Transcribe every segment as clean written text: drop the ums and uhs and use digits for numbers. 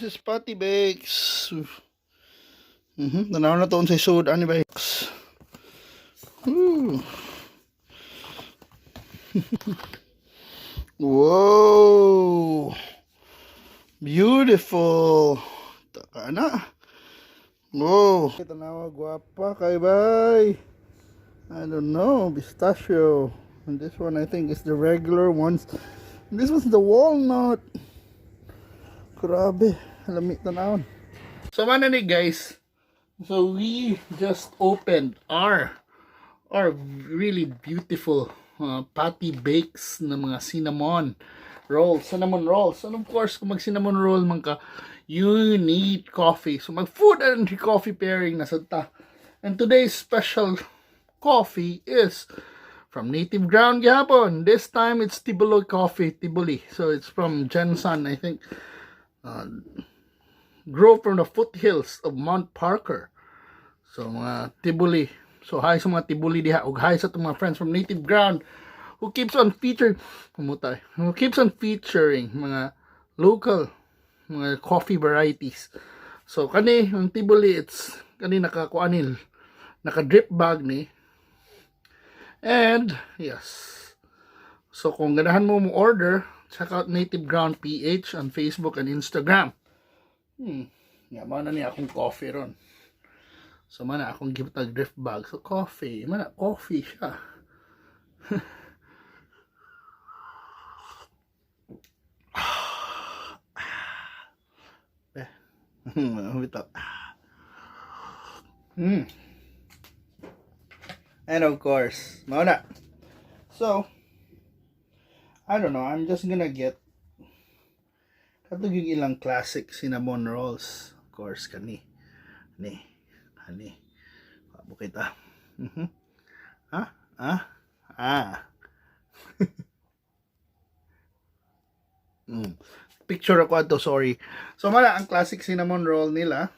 is Pattie Bakes. Tanaw na to sa isod ani bakes. Whoa! Beautiful. Taka na. Whoa! Tanaw guwapa kay bay. I don't know, pistachio. And this one I think is the regular ones. And this one's the walnut. Grabe, lamit tanawon. So mana ni guys. So we just opened our really beautiful Pattie Bakes na mga cinnamon rolls. And of course, kung mag cinnamon roll man ka, you need coffee. So mag food and coffee pairing na ta. And today's special coffee is from native ground gihapon. This time it's Tibolo coffee, Tiboli. So it's from Jensen, I think. Grow from the foothills of Mount Parker. So mga Tiboli. So hi sa mga Tiboli diha, ug hi sa mga friends from native ground who keeps on featuring mga local mga coffee varieties. So kani ang Tiboli, it's kani nakakuanil, naka drip bag ni. And yes. So kung ganahan mo order, check out Native Ground PH on Facebook and Instagram. Mana niya akong coffee ron. So mana akong gibtag drift bag. So coffee, mana coffee siya. And of course, mana. So I don't know, I'm just gonna get katong yung ilang classic cinnamon rolls. Of course, kani. Bukit Picture ako ato, sorry. So mala ang classic cinnamon roll nila.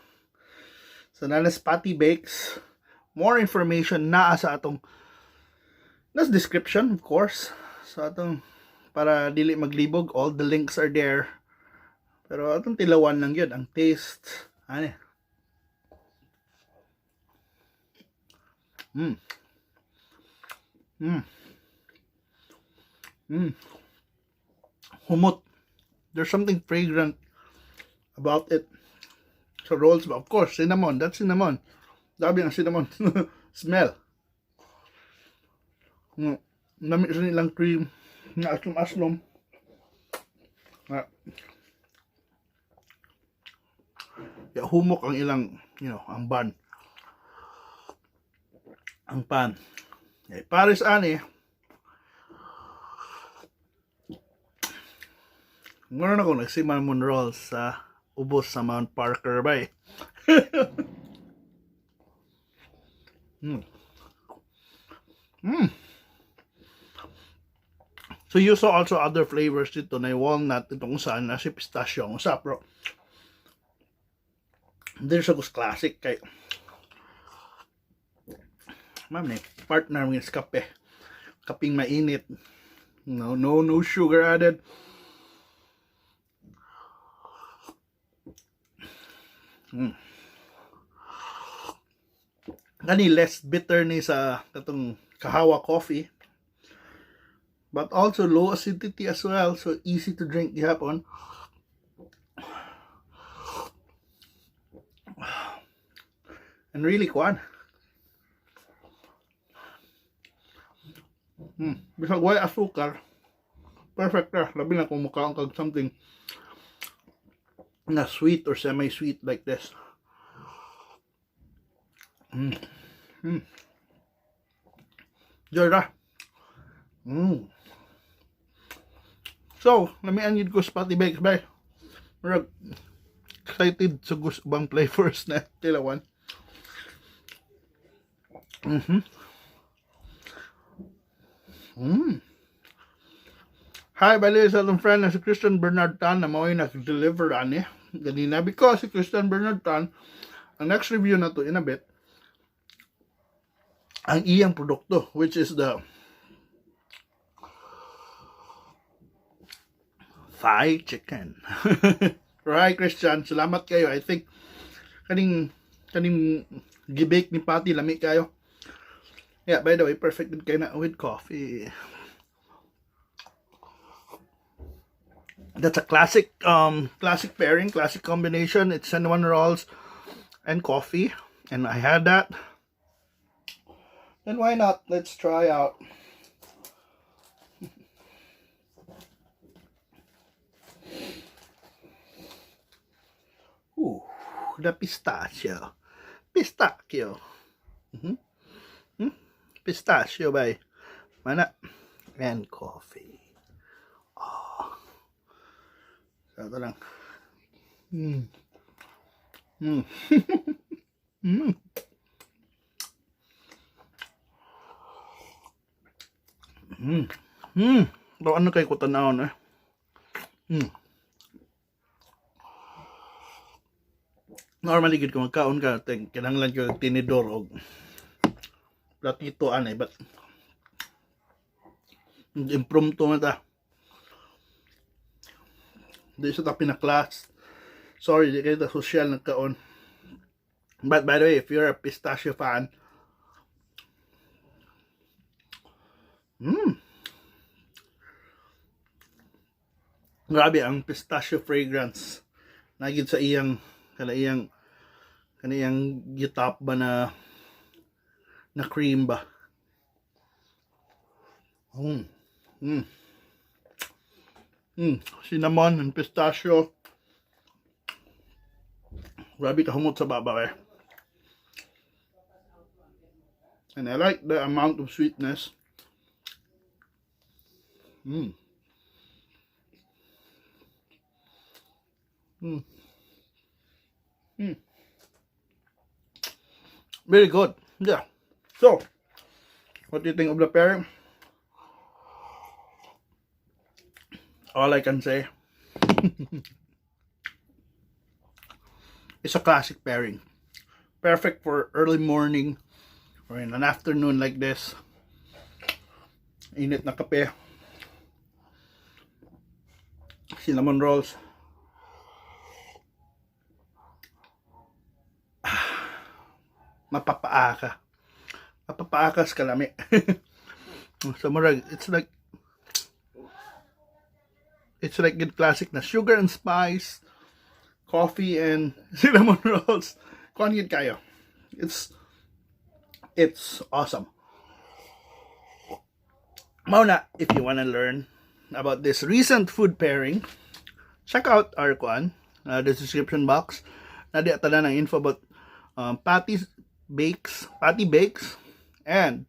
So nanas Pattie Bakes. More information naa sa atong nas description, of course. So atong para dili maglibog, all the links are there. Pero atong tilawan lang yun ang taste. Ano? Humot. There's something fragrant about it. So rolls, but of course, cinnamon. That's cinnamon. Sabi ng cinnamon. Smell. Namit sa nilang cream. Na aslom-aslom. Humok ang ilang, ang bun. Ang pan. Paris ani. Meron ako nagsimanmon rolls sa ubos sa Mount Parker ba eh. So you saw also other flavors dito na walnut, itong saan na si pistachio ang usap, bro. There's a classic kay ma'am ni partner ng kape. Kaping mainit. No sugar added. Kani less bitter ni sa katong kahawa coffee. But also low acidity as well, so easy to drink gihapon. And really kuan. Bisag way asukar, perfect na. Labi na kung mukha kag something na sweet or semi-sweet like this. Joy. So, lamian yun ko sa Pattie Bakes ba? We're excited sa bang flavors na tilawan. Hi, bali sa atong friend na si Christian Bernard Tan na mao'y nag-deliver ani ganina, because si Christian Bernard Tan, ang next review na to in a bit, ang iyang produkto, which is the Thai chicken. Alright, Christian, salamat kayo. I think kaning gibake ni Patty lami kayo. Yeah, by the way, perfect din kayo na with coffee. That's a classic pairing, classic combination. It's cinnamon rolls and coffee, and I had that. Then why not? Let's try out. Ooh, the pistachio. Pistachio by mana and coffee. Ito lang. Pero ano kay ko tanawon eh. Normally gid ko magkaon ka, kinahanglan ko tinidor og platito anay, but impromptu na ta. Di sa ta pinaklas. Sorry, di kayo ta social nagkaon. But by the way, if you're a pistachio fan, grabe ang pistachio fragrance. Nagid sa iyang kaniyang gitap ba na cream ba. Cinnamon and pistachio. Grabe kahumot sa baba eh. And I like the amount of sweetness. Very good. Yeah. So, what do you think of the pairing? All I can say, it's a classic pairing. Perfect for early morning or in an afternoon like this. Init na kape. Cinnamon rolls. Mapapaakas kalami. So murag, it's like good classic na sugar and spice, coffee and cinnamon rolls. Kuan gid kayo. It's awesome. Mauna, if you wanna learn about this recent food pairing, check out our the description box. Nadi atala ng info about Pattie Bakes, and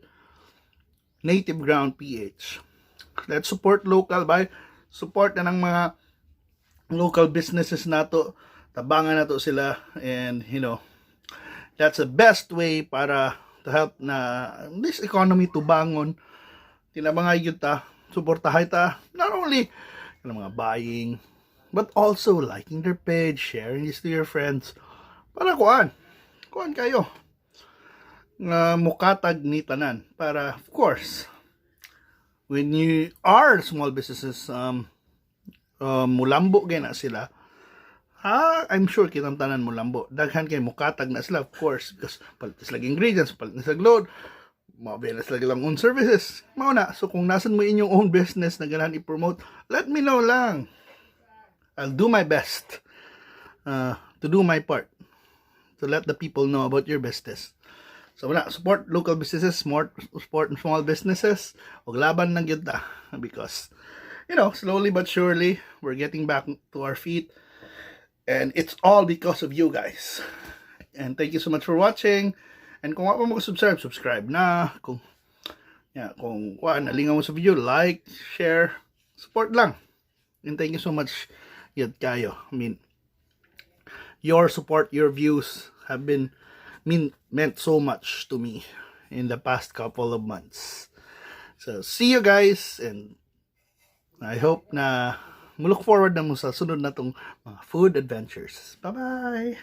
Native Ground PH. Let's support local by support na ng mga local businesses nato, tabangan nato sila, and that's the best way para to help na this economy to bangon. Tinabangay yun ta, suportahay ta, not only mga buying, but also liking their page, sharing this to your friends, para kuan kayo mukatag ni tanan, para of course when you are small businesses, mulambo gay na sila, I'm sure kitang tanan mulambo, daghan kay mukatag na sila, of course, because palit na sila ingredients, palit na sila load, mabaya na sila lang own services, mauna. So kung nasan mo inyong own business na ganahan i-promote, let me know lang. I'll do my best to do my part to let the people know about your business. So wala, support local businesses, support small businesses, og laban ng yun ta, because slowly but surely we're getting back to our feet, and it's all because of you guys. And thank you so much for watching. And kung wala pa subscribe na. Kung nalingaw mo sa video, like, share, support lang. And thank you so much yun kayo. I mean, your support, your views have meant so much to me in the past couple of months. So, see you guys, and I hope na look forward na mo sa sunod na tong mga food adventures. Bye-bye!